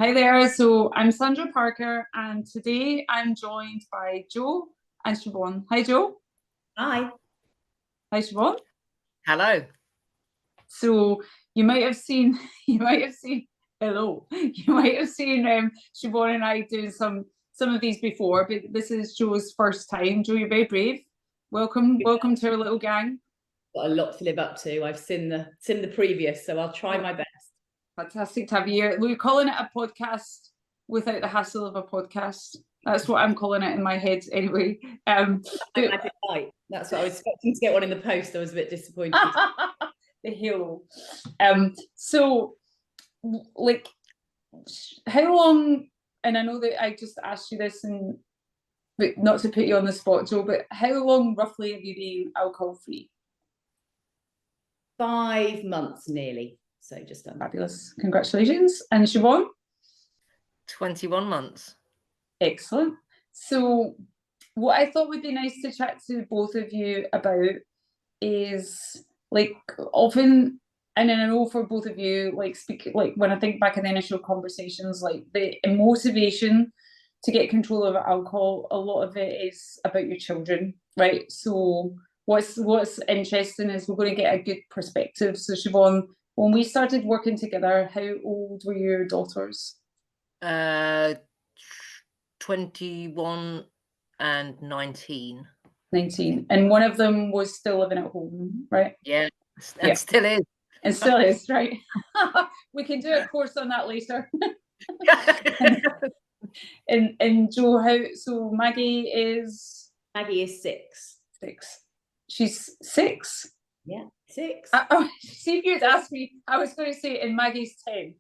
Hi there. So I'm Sandra Parker, and today I'm joined by Joe and Siobhan. Hi, Joe. Hi. Hi, Siobhan. Hello. So you might have seen, hello. You might have seen Siobhan and I doing some of these before, but this is Joe's first time. Joe, you're very brave. Welcome to our little gang. Got a lot to live up to. I've seen the previous, so I'll try my best. Fantastic to have you here. We're calling it a podcast without the hassle of a podcast. That's what I'm calling it in my head anyway. That's what I was expecting to get one in the post. I was a bit disappointed. The halo. So, like, how long, and I know that I just asked you this, but not to put you on the spot, Joe, but how long roughly have you been alcohol-free? 5 months nearly. So just done. Fabulous. Congratulations. And Siobhan? 21 months. Excellent. So what I thought would be nice to chat to both of you about is, like, often, and I know for both of you, like, when I think back in the initial conversations, like the motivation to get control over alcohol, a lot of it is about your children, right? So what's interesting is we're going to get a good perspective. So Siobhan, when we started working together, how old were your daughters? 21 and 19. 19. And one of them was still living at home, right? Yeah, and still is. And still is, right? We can do a course on that later. and Joe, so Maggie is 6. 6. She's 6? Yeah, 6. See, if you'd asked me, I was going to say, and Maggie's 10.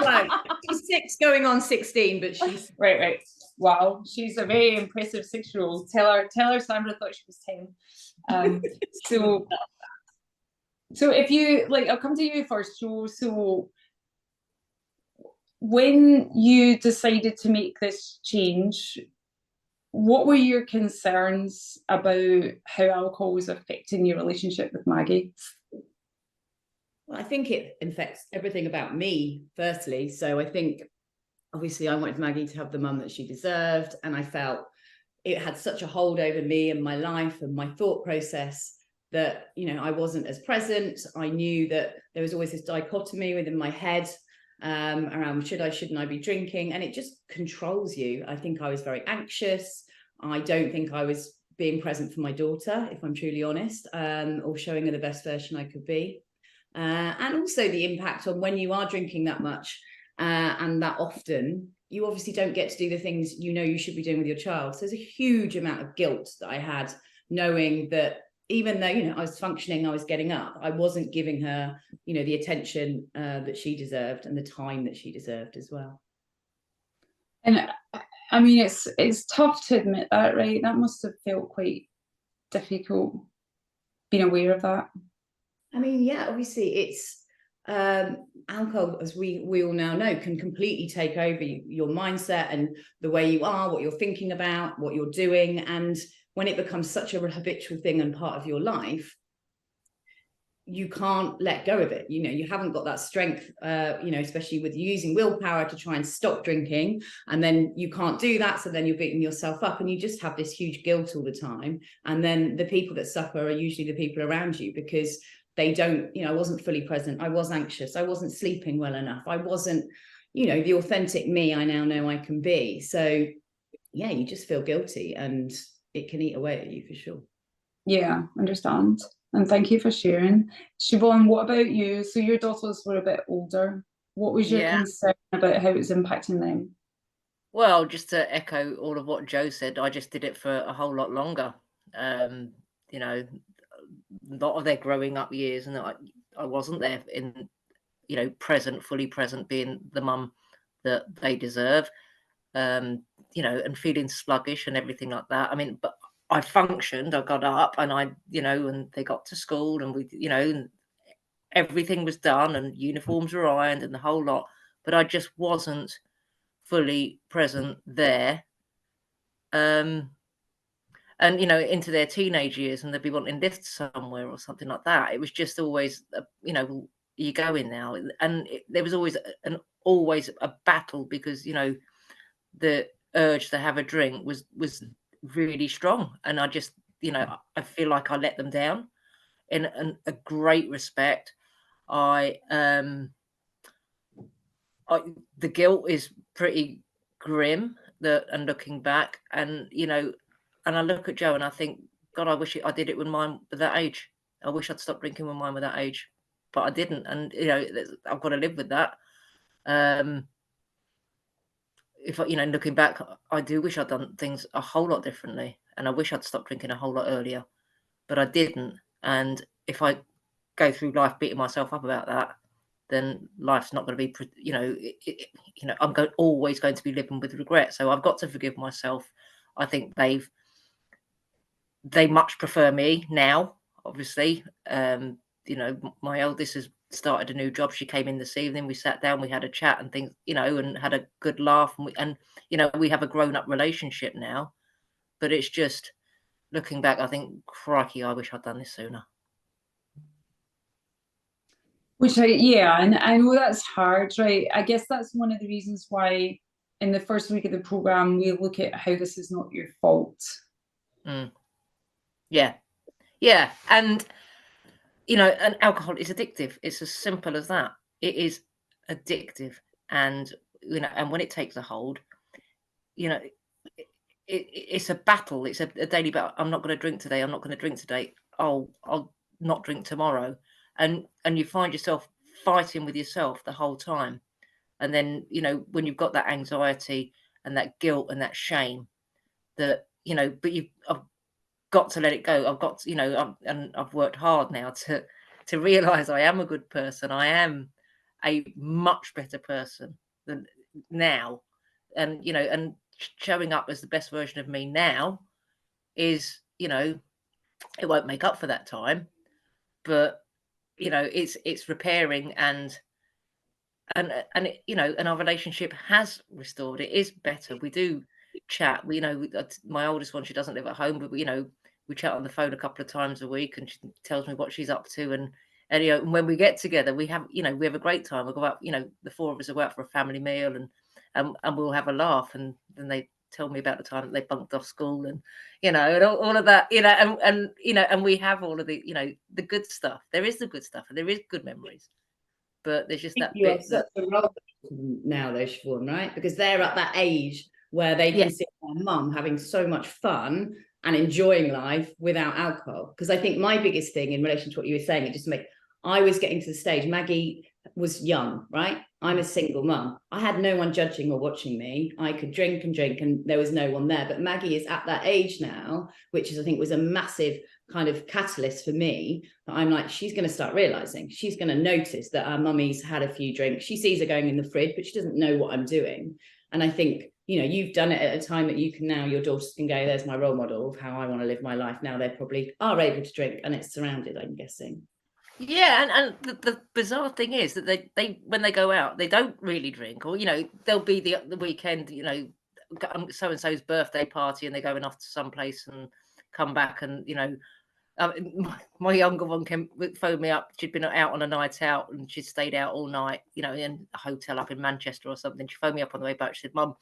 Well, she's 6 going on 16, but she's right. Wow, she's a very impressive 6-year-old. Tell her Sandra thought she was 10. So if you like, I'll come to you first, Joe. So when you decided to make this change, what were your concerns about how alcohol was affecting your relationship with Maggie? Well, I think it affects everything about me, firstly. So I think, obviously, I wanted Maggie to have the mum that she deserved, and I felt it had such a hold over me and my life and my thought process that, I wasn't as present. I knew that there was always this dichotomy within my head around shouldn't I be drinking, and it just controls you. I think I was very anxious. I don't think I was being present for my daughter, if I'm truly honest, or showing her the best version I could be. And also the impact on when you are drinking that much and that often, you obviously don't get to do the things you should be doing with your child. So there's a huge amount of guilt that I had, knowing that even though I was functioning, I was getting up, I wasn't giving her the attention that she deserved and the time that she deserved as well. And I mean, it's tough to admit that, right? That must have felt quite difficult, being aware of that. I mean, yeah, obviously it's alcohol, as we all now know, can completely take over your mindset and the way you are, what you're thinking about, what you're doing. And when it becomes such a habitual thing and part of your life, you can't let go of it. You haven't got that strength, especially with using willpower to try and stop drinking, and then you can't do that. So then you're beating yourself up and you just have this huge guilt all the time. And then the people that suffer are usually the people around you, because they don't, I wasn't fully present. I was anxious. I wasn't sleeping well enough. I wasn't, the authentic me I now know I can be. So yeah, you just feel guilty and it can eat away at you for sure. Yeah, understand. And thank you for sharing. Siobhan, what about you? So your daughters were a bit older. What was your concern about how it was impacting them? Well, just to echo all of what Joe said, I just did it for a whole lot longer. A lot of their growing up years, and I wasn't there in, fully present, being the mum that they deserve, and feeling sluggish and everything like that. I mean, but I functioned, I got up and and they got to school and and everything was done and uniforms were ironed and the whole lot, but I just wasn't fully present there. And into their teenage years, and they'd be wanting lifts somewhere or something like that. It was just always, you go in now, and there was always always a battle because, you know, the urge to have a drink was really strong. And I just, you know, I feel like I let them down in a great respect. The guilt is pretty grim and looking back, and, you know, and I look at Joe and I think, God, I wish I did it when mine was that age. I wish I'd stopped drinking when mine was that age, but I didn't. And, you know, I've got to live with that. If I, you know, looking back, I do wish I'd done things a whole lot differently, and I wish I'd stopped drinking a whole lot earlier, but I didn't. And if I go through life beating myself up about that, then life's not going to be, you know, you know, I'm always going to be living with regret. So I've got to forgive myself. I think they much prefer me now, obviously. You know, my eldest has started a new job. She came in this evening. We sat down, we had a chat and things, you know, and had a good laugh. And you know, we have a grown-up relationship now. But it's just looking back, I think, crikey, I wish I'd done this sooner. Yeah, and I know that's hard, right? I guess that's one of the reasons why in the first week of the program we look at how this is not your fault. Yeah, and you know, and alcohol is addictive. It's as simple as that. It is addictive, and you know, and when it takes a hold, you know, it's a battle. It's a daily battle. I'm not going to drink today. I'm not going to drink today. Oh, I'll not drink tomorrow, and you find yourself fighting with yourself the whole time. And then, you know, when you've got that anxiety and that guilt and that shame, that, you know, but I've got to let it go. I've got to, you know, I've worked hard now to realize I am a good person. I am a much better person than now. And, you know, and showing up as the best version of me now is, you know, it won't make up for that time, but, you know, it's repairing and it, you know, and our relationship has restored. It is better. We do chat. We, you know, my oldest one, she doesn't live at home, but you know, we chat on the phone a couple of times a week, and she tells me what she's up to. And you know, and when we get together, we have, you know, we have a great time. We'll go out, you know, the four of us will go out for a family meal, and we'll have a laugh. And then they tell me about the time that they bunked off school, and you know, and all of that, you know, and you know, and we have all of the, you know, the good stuff. There is the good stuff, and there is good memories. But there's just that bit such a role now, though, Siobhan, right? Because they're at that age where they can see their mum having so much fun and enjoying life without alcohol. Because I think my biggest thing in relation to what you were saying, I was getting to the stage, Maggie was young, right? I'm a single mum. I had no one judging or watching me. I could drink and there was no one there. But Maggie is at that age now, which is, I think, was a massive kind of catalyst for me. That I'm like, she's going to start realizing, she's going to notice that our mummy's had a few drinks. She sees her going in the fridge, but she doesn't know what I'm doing. And I think, you know, you've done it at a time that you can now, your daughters can go, there's my role model of how I want to live my life. Now they probably are able to drink, and it's surrounded, I'm guessing. Yeah, and the bizarre thing is that they when they go out, they don't really drink, or you know, there'll be the weekend, you know, so and so's birthday party, and they're going off to some place and come back, and you know, my younger one phoned me up. She'd been out on a night out, and she'd stayed out all night, you know, in a hotel up in Manchester or something. She phoned me up on the way back. She said, "Mum,"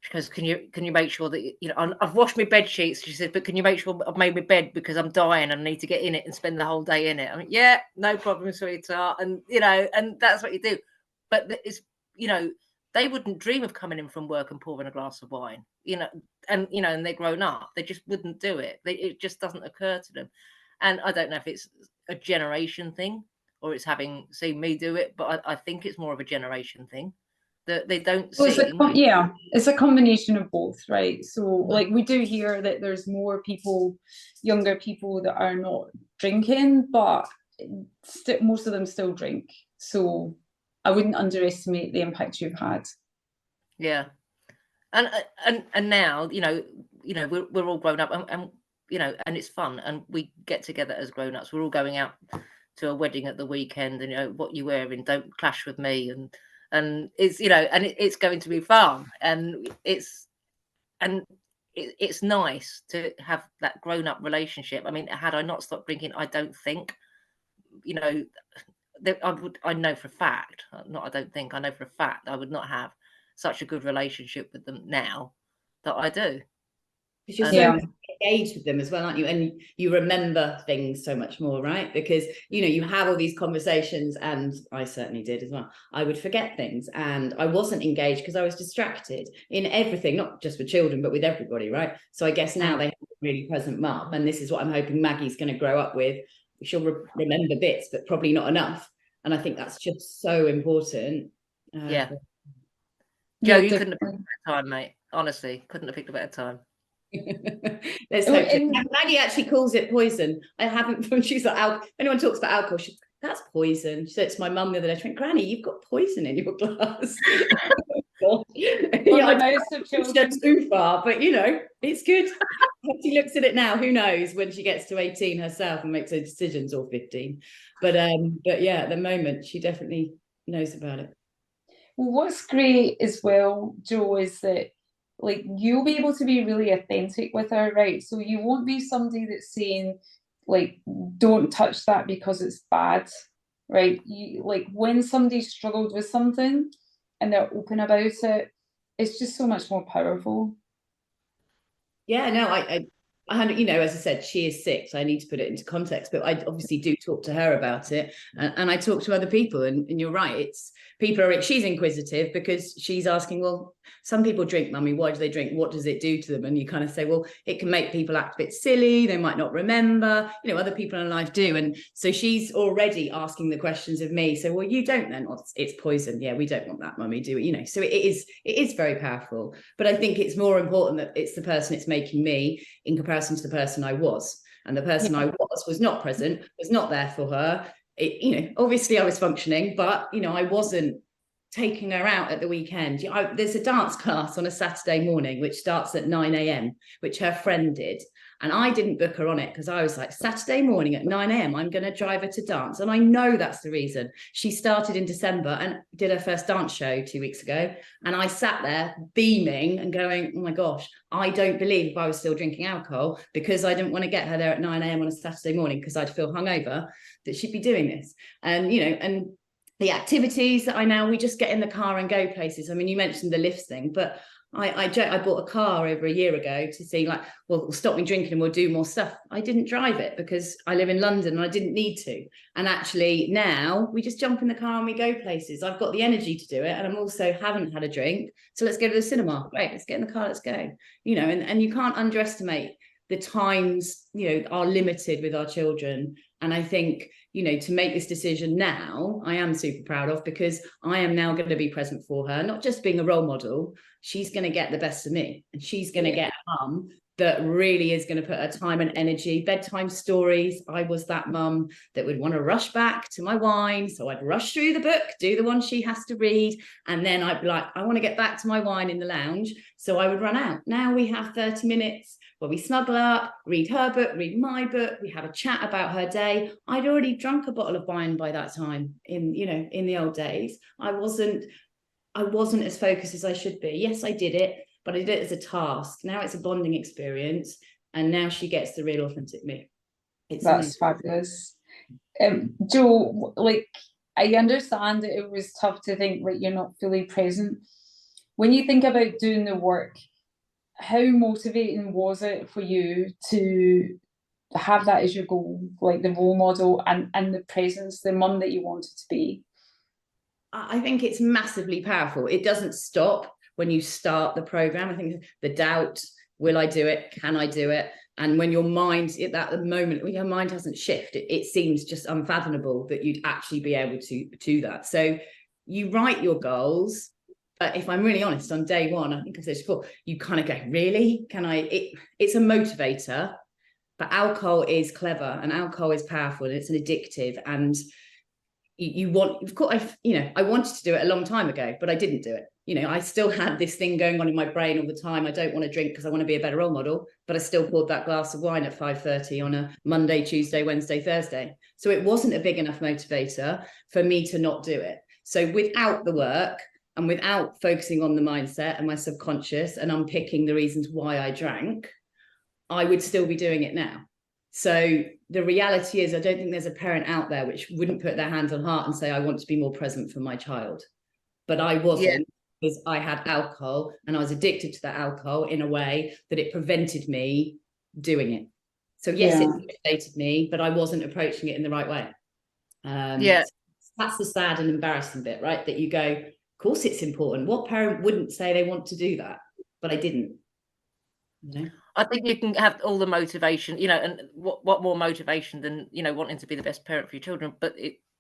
she goes, can you make sure that, you know, I've washed my bed sheets. She said, but can you make sure I've made my bed, because I'm dying and I need to get in it and spend the whole day in it. I mean, yeah, no problem, sweetheart. And, you know, and that's what you do. But it's, you know, they wouldn't dream of coming in from work and pouring a glass of wine, you know, and they're grown up. They just wouldn't do it. It just doesn't occur to them. And I don't know if it's a generation thing or it's having seen me do it, but I think it's more of a generation thing. That they don't see. It's a combination of both, right? So like we do hear that there's more people, younger people, that are not drinking, but most of them still drink. So I wouldn't underestimate the impact you've had. Yeah, and now you know we're all grown up, and you know, and it's fun, and we get together as grown-ups. We're all going out to a wedding at the weekend, and you know, what you're wearing don't clash with me, and it's, you know, and it's going to be fun, and it's nice to have that grown-up relationship. I mean, had I not stopped drinking, I don't think, you know, I know for a fact, I don't think, I know for a fact I would not have such a good relationship with them now that I do. Because you're Yeah. so engaged with them as well, aren't you? And you remember things so much more, right? Because, you know, you have all these conversations, and I certainly did as well. I would forget things, and I wasn't engaged because I was distracted in everything, not just with children, but with everybody, right? So I guess now they have a really present mum, and this is what I'm hoping Maggie's going to grow up with. She'll remember bits, but probably not enough. And I think that's just so important. Yeah. Yeah, Joe, you couldn't have definitely. picked a better time, mate. Honestly, couldn't have picked a better time. Let's Oh, hope so. and- Maggie actually calls it poison. I haven't. She's like, anyone talks about alcohol, she, that's poison. She said to my mum the other day, she went, Granny, you've got poison in your glass. Yeah, On the mouths of it's children. not too far, but you know, it's good. She looks at it now. Who knows when she gets to 18 herself and makes her decisions, or 15. But yeah, at the moment, she definitely knows about it. Well, what's great as well, Joe, is that like you'll be able to be really authentic with her, right? So you won't be somebody that's saying like don't touch that because it's bad, right? You like when somebody struggled with something and they're open about it, it's just so much more powerful. Yeah, no, you know, as I said, she is 6. I need to put it into context, but I obviously do talk to her about it, and I talk to other people, and you're right. It's people are. She's inquisitive because she's asking, well, some people drink, mummy. Why do they drink? What does it do to them? And you kind of say, well, it can make people act a bit silly. They might not remember. You know, other people in life do, and so she's already asking the questions of me. So, well, you don't then. Well, it's poison. Yeah, we don't want that, mummy. Do we? You know, so it is very powerful. But I think it's more important that it's the person it's making me in comparison to the person I was. And the person I was not present, was not there for her. It, you know, obviously I was functioning, but, you know, I wasn't taking her out at the weekend. There's a dance class on a Saturday morning, which starts at 9 a.m., which her friend did. And I didn't book her on it because I was like, Saturday morning at 9 a.m., I'm going to drive her to dance. And I know that's the reason. She started in December and did her first dance show 2 weeks ago. And I sat there beaming and going, oh my gosh, I don't believe if I was still drinking alcohol, because I didn't want to get her there at 9 a.m. on a Saturday morning because I'd feel hungover, that she'd be doing this. And, you know, and the activities that we just get in the car and go places. I mean, you mentioned the lifts thing, but I bought a car over a year ago to see, like, well, stop me drinking and we'll do more stuff. I didn't drive it because I live in London and I didn't need to. And actually now we just jump in the car and we go places. I've got the energy to do it, and I'm also haven't had a drink. So let's go to the cinema. Great, let's get in the car, let's go. You know, and you can't underestimate the times, you know, are limited with our children. And I think, you know, to make this decision now, I am super proud of, because I am now going to be present for her, not just being a role model. She's going to get the best of me, and she's going to get a mum that really is going to put her time and energy. Bedtime stories. I was that mum that would want to rush back to my wine. So I'd rush through the book, do the one she has to read. And then I'd be like, I want to get back to my wine in the lounge. So I would run out. Now we have 30 minutes where we snuggle up, read her book, read my book. We have a chat about her day. I'd already drunk a bottle of wine by that time in the old days. I wasn't as focused as I should be. Yes, I did it, but I did it as a task. Now it's a bonding experience, and now she gets the real authentic me. That's fabulous. Joe, like, I understand that it was tough to think like you're not fully present. When you think about doing the work, how motivating was it for you to have that as your goal, like the role model and the presence, the mum that you wanted to be? I think it's massively powerful. It doesn't stop when you start the program. I think the doubt, will I do it? Can I do it? And when your mind, at that moment, when your mind hasn't shifted, it seems just unfathomable that you'd actually be able to do that. So you write your goals. But if I'm really honest, on day one, I think I said before, you kind of go, really? Can I? It's a motivator, but alcohol is clever and alcohol is powerful and it's an addictive. And you want, of course, I wanted to do it a long time ago, but I didn't do it. You know, I still had this thing going on in my brain all the time. I don't want to drink because I want to be a better role model, but I still poured that glass of wine at 5:30 on a Monday, Tuesday, Wednesday, Thursday. So it wasn't a big enough motivator for me to not do it. So without the work, and without focusing on the mindset and my subconscious and unpicking the reasons why I drank, I would still be doing it now. So the reality is, I don't think there's a parent out there which wouldn't put their hand on heart and say, I want to be more present for my child. But I wasn't, because I had alcohol and I was addicted to that alcohol in a way that it prevented me doing it. So yes, it motivated me, but I wasn't approaching it in the right way. That's the sad and embarrassing bit, right? That you go, of course it's important. What parent wouldn't say they want to do that? But I didn't. You know? I think you can have all the motivation, you know, and what more motivation than, you know, wanting to be the best parent for your children, but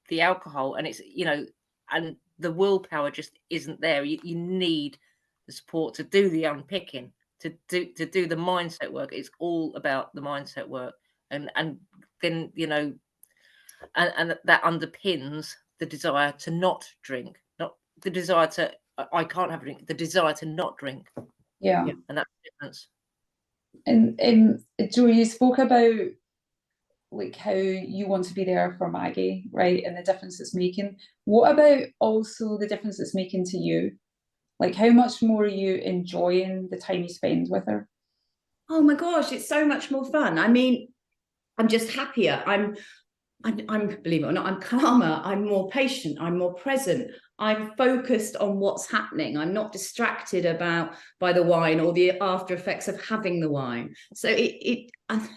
the alcohol and it's, you know, and the willpower just isn't there. You need the support to do the unpicking, to do the mindset work. It's all about the mindset work, and then, you know, and that underpins the desire to not drink, not the desire to I can't have a drink, the desire to not drink. Yeah. And that's the difference. And Joe, you spoke about like how you want to be there for Maggie, right? And the difference it's making. What about also the difference it's making to you? Like, how much more are you enjoying the time you spend with her? Oh my gosh, it's so much more fun. I mean, I'm just happier. I'm believe it or not, I'm calmer. I'm more patient. I'm more present. I'm focused on what's happening. I'm not distracted by the wine or the after effects of having the wine. So I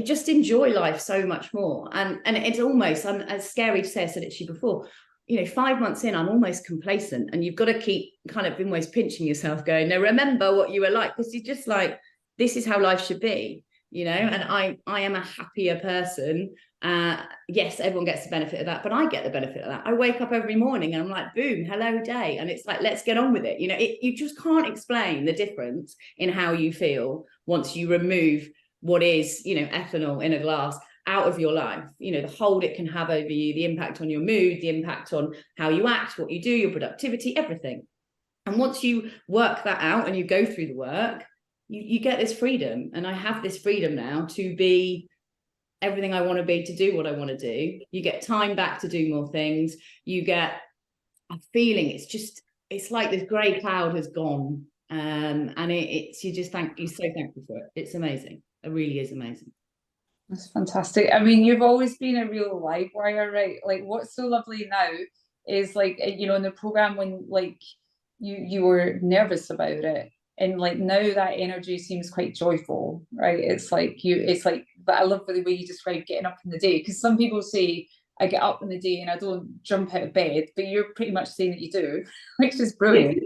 just enjoy life so much more. And it's almost, I'm as scary to say, I said it to you before, you know, 5 months in, I'm almost complacent, and you've got to keep kind of almost pinching yourself going, no, remember what you were like, because you're just like, this is how life should be, you know. And I am a happier person. Yes, everyone gets the benefit of that, but I get the benefit of that. I wake up every morning and I'm like, boom, hello day, and it's like, let's get on with it. You know, you just can't explain the difference in how you feel once you remove what is, you know, ethanol in a glass out of your life. You know, the hold it can have over you, the impact on your mood, the impact on how you act, what you do, your productivity, everything. And once you work that out and you go through the work, you get this freedom. And I have this freedom now to be everything I want to be, to do what I want to do. You get time back to do more things. You get a feeling, it's like this grey cloud has gone. And you're so thankful for it. It's amazing. It really is amazing. That's fantastic. I mean, you've always been a real live wire, right? Like, what's so lovely now is, like, you know, in the program when like you were nervous about it, and like now that energy seems quite joyful, right? It's like but I love the way you describe getting up in the day, because some people say I get up in the day and I don't jump out of bed, but you're pretty much saying that you do, which is brilliant.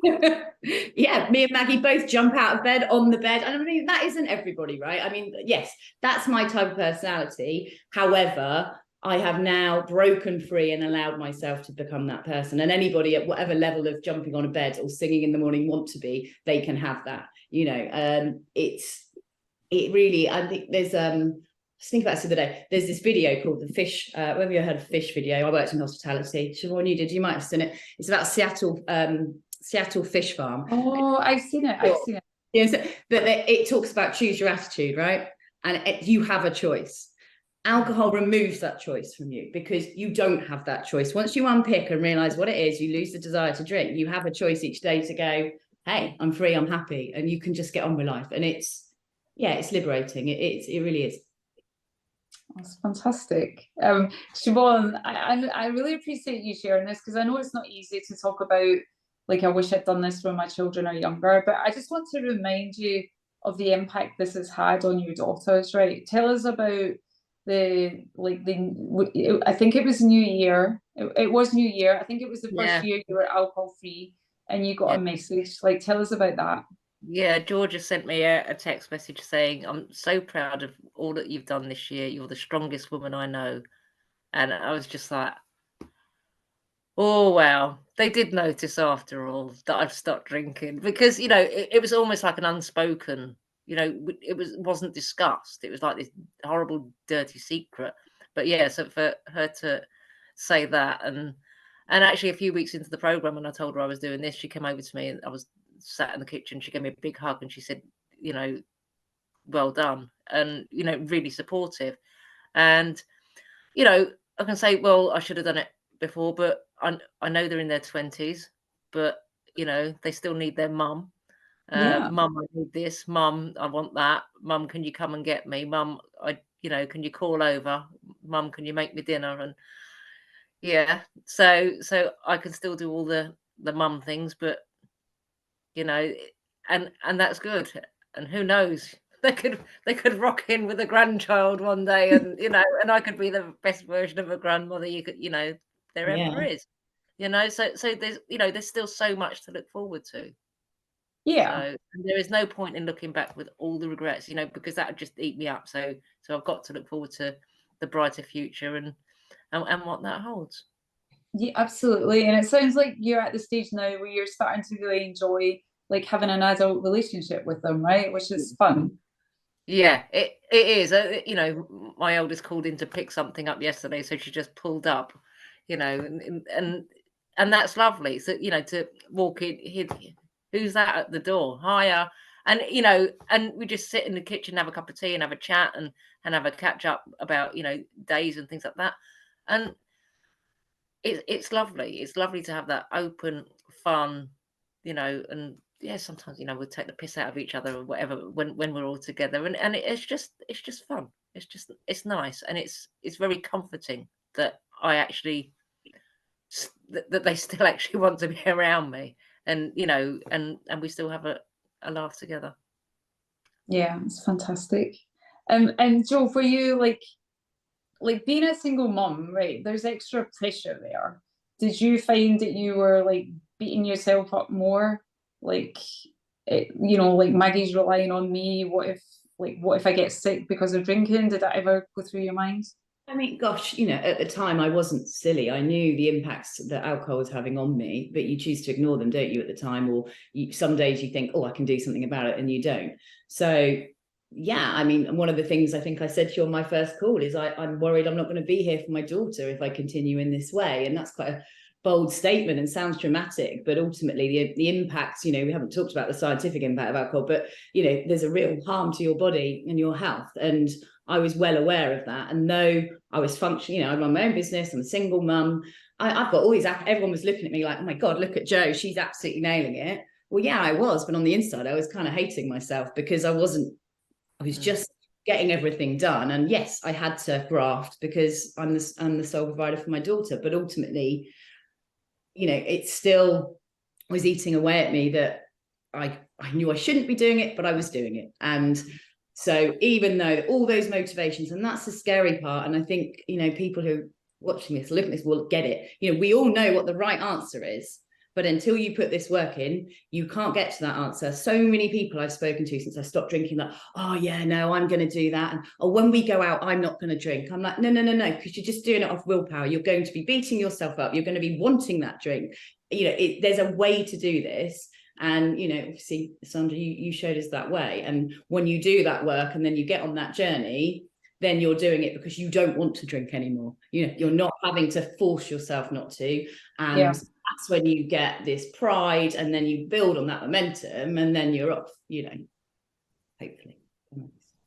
Yeah, me and Maggie both jump out of bed, on the bed. And I mean, that isn't everybody, right? I mean, yes, that's my type of personality. However, I have now broken free and allowed myself to become that person. And anybody at whatever level of jumping on a bed or singing in the morning want to be, they can have that, you know. It really, I think there's just think about this the other day. There's this video called The Fish. Have you heard of Fish video? I worked in hospitality. Siobhan, you did. You might have seen it. It's about Seattle fish farm. Oh, I've seen it. I've seen it. Yeah, so, but it talks about choose your attitude, right? And you have a choice. Alcohol removes that choice from you, because you don't have that choice. Once you unpick and realize what it is, you lose the desire to drink. You have a choice each day to go, hey, I'm free, I'm happy, and you can just get on with life. And it's liberating. It really is. That's fantastic. Siobhan, I really appreciate you sharing this, because I know it's not easy to talk about, like, I wish I'd done this when my children are younger, but I just want to remind you of the impact this has had on your daughters, right? Tell us about I think it was New Year. It was New Year. I think it was the first year you were alcohol free and you got a message. Like, tell us about that. Yeah, Georgia sent me a text message saying, I'm so proud of all that you've done this year. You're the strongest woman I know. And I was just like, oh, wow. They did notice after all that I've stopped drinking, because, you know, it was almost like an unspoken, you know, it wasn't discussed. It was like this horrible, dirty secret. But yeah, so for her to say that, and actually a few weeks into the program, when I told her I was doing this, she came over to me and I was sat in the kitchen. She gave me a big hug and she said, you know, well done, and, you know, really supportive. And, you know, I can say, well, I should have done it before, but I know they're in their 20s, but, you know, they still need their mum. Mum, I need this. Mum, I want that. Mum, can you come and get me? Mum, you know, can you call over? Mum, can you make me dinner? And yeah, so I can still do all the mum things, but you know, and that's good. And who knows? They could rock in with a grandchild one day, and you know, and I could be the best version of a grandmother you know there ever Yeah. is. You know, so there's, you know, there's still so much to look forward to. Yeah. So there is no point in looking back with all the regrets, you know, because that would just eat me up. So I've got to look forward to the brighter future and what that holds. Yeah, absolutely. And it sounds like you're at the stage now where you're starting to really enjoy like having an adult relationship with them, right? Which is fun. Yeah, it is. You know, my eldest called in to pick something up yesterday, so she just pulled up, you know, and that's lovely. So you know, to walk in, who's that at the door? Hiya. And you know, and we just sit in the kitchen, have a cup of tea, and have a chat, and have a catch up about, you know, days and things like that. And it's lovely. It's lovely to have that open, fun, you know, and yeah, sometimes, you know, we'll take the piss out of each other or whatever when we're all together, and it's just fun. It's nice, and it's very comforting that I actually that they still actually want to be around me, and you know, and we still have a laugh together. Yeah, it's fantastic. And Joe, for you, like being a single mom, right? There's extra pressure there. Did you find that you were like beating yourself up more? Like, you know, like Maggie's relying on me. What if I get sick because of drinking? Did that ever go through your mind? I mean, gosh, you know, at the time I wasn't silly. I knew the impacts that alcohol was having on me, but you choose to ignore them, don't you, at the time? Or some days you think, oh, I can do something about it, and you don't. So, yeah, I mean, one of the things I think I said to you on my first call is I'm worried I'm not going to be here for my daughter if I continue in this way. And that's quite a bold statement and sounds dramatic, but ultimately the impacts, you know, we haven't talked about the scientific impact of alcohol, but, you know, there's a real harm to your body and your health. And I was well aware of that. And though I was functioning, you know, I run my own business, I'm a single mum, I've got all these, everyone was looking at me like, oh my God, look at Jo, she's absolutely nailing it. Well, yeah, I was, but on the inside, I was kind of hating myself because I was just getting everything done. And yes, I had to graft because I'm the sole provider for my daughter. But ultimately, you know, it still was eating away at me that I knew I shouldn't be doing it, but I was doing it. And so even though all those motivations, and that's the scary part, and I think, you know, people who are watching this, looking at this will get it. You know, we all know what the right answer is, but until you put this work in, you can't get to that answer. So many people I've spoken to since I stopped drinking, like, oh yeah, no, I'm going to do that. And oh, when we go out, I'm not going to drink. I'm like, no, because you're just doing it off willpower. You're going to be beating yourself up. You're going to be wanting that drink. You know, there's a way to do this. And, you know, obviously, Sandra, you showed us that way. And when you do that work and then you get on that journey, then you're doing it because you don't want to drink anymore. You know, you're not having to force yourself not to. And Yeah. that's when you get this pride, and then you build on that momentum, and then you're off, you know, hopefully.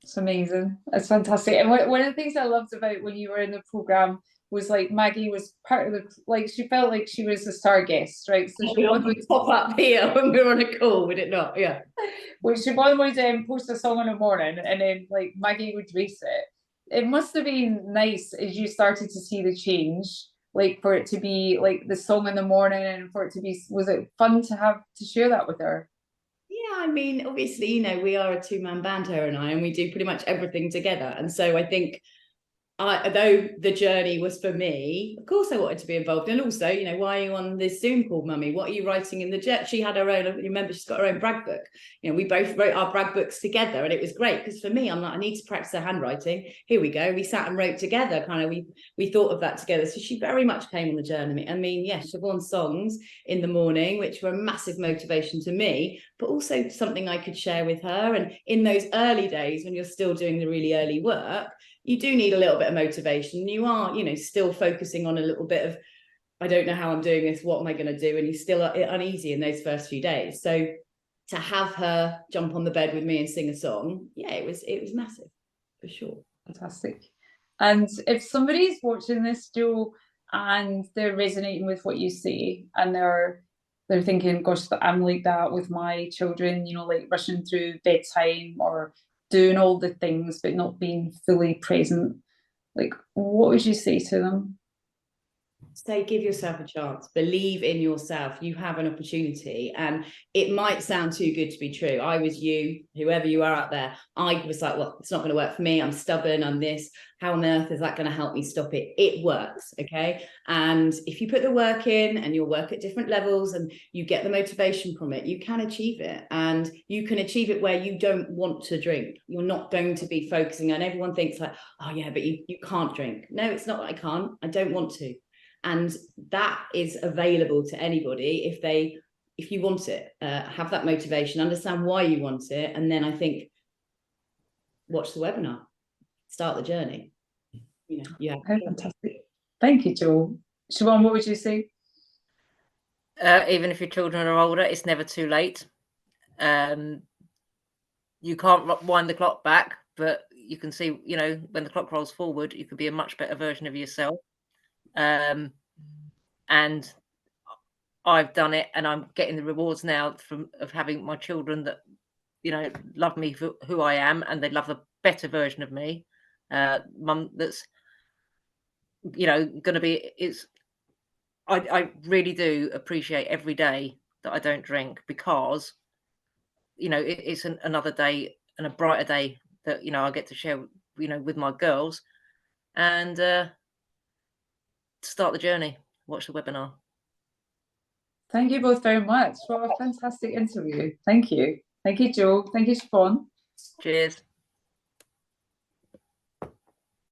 It's amazing. It's fantastic. And one of the things I loved about when you were in the program was like Maggie was part of the, like she felt like she was the star guest, right? So she would pop up here when we were on a call, would it not? Yeah. Which Siobhan would post a song in the morning, and then like Maggie would race it. It must have been nice as you started to see the change, like for it to be like the song in the morning, and for it to be, was it fun to have to share that with her? Yeah, I mean, obviously, you know, we are a two-man band, her and I, and we do pretty much everything together. And so I think though the journey was for me, of course I wanted to be involved. And also, you know, why are you on this Zoom call, Mummy? What are you writing in the jet? She had her own, remember, she's got her own brag book. You know, we both wrote our brag books together, and it was great because for me, I'm like, I need to practice her handwriting. Here we go. We sat and wrote together, kind of, we thought of that together. So she very much came on the journey. I mean, yes, Siobhan's songs in the morning, which were a massive motivation to me, but also something I could share with her. And in those early days, when you're still doing the really early work, you do need a little bit of motivation. You are, you know, still focusing on a little bit of, I don't know how I'm doing this, what am I going to do? And you're still uneasy in those first few days. So to have her jump on the bed with me and sing a song, yeah, it was massive, for sure. Fantastic. And if somebody's watching this, Joe, and they're resonating with what you say, and they're thinking, gosh, I'm like that with my children, you know, like rushing through bedtime, or doing all the things but not being fully present. Like, what would you say to them? Say, give yourself a chance, believe in yourself. You have an opportunity, and it might sound too good to be true. I was you, whoever you are out there. I was like, well, it's not going to work for me. I'm stubborn. I'm this. How on earth is that going to help me stop it? It works. Okay. And if you put the work in and you'll work at different levels and you get the motivation from it, you can achieve it. And you can achieve it where you don't want to drink. You're not going to be focusing on, everyone thinks like, oh yeah, but you can't drink. No, it's not that I can't. I don't want to. And that is available to anybody if you want it. Have that motivation, understand why you want it, and then I think watch the webinar, start the journey. You know, yeah. Oh, fantastic. Thank you, Jo. Siobhan, what would you say? Even if your children are older, it's never too late. You can't wind the clock back, but you can see, you know, when the clock rolls forward, you could be a much better version of yourself. And I've done it, and I'm getting the rewards now of having my children that, you know, love me for who I am, and they love the better version of me. Mum, that's, you know, going to be. I really do appreciate every day that I don't drink, because, you know, it's another day and a brighter day that, you know, I get to share, you know, with my girls, and start the journey. Watch the webinar. Thank you both very much. What a fantastic interview. Thank you. Thank you, Jo. Thank you, Siobhan. Cheers.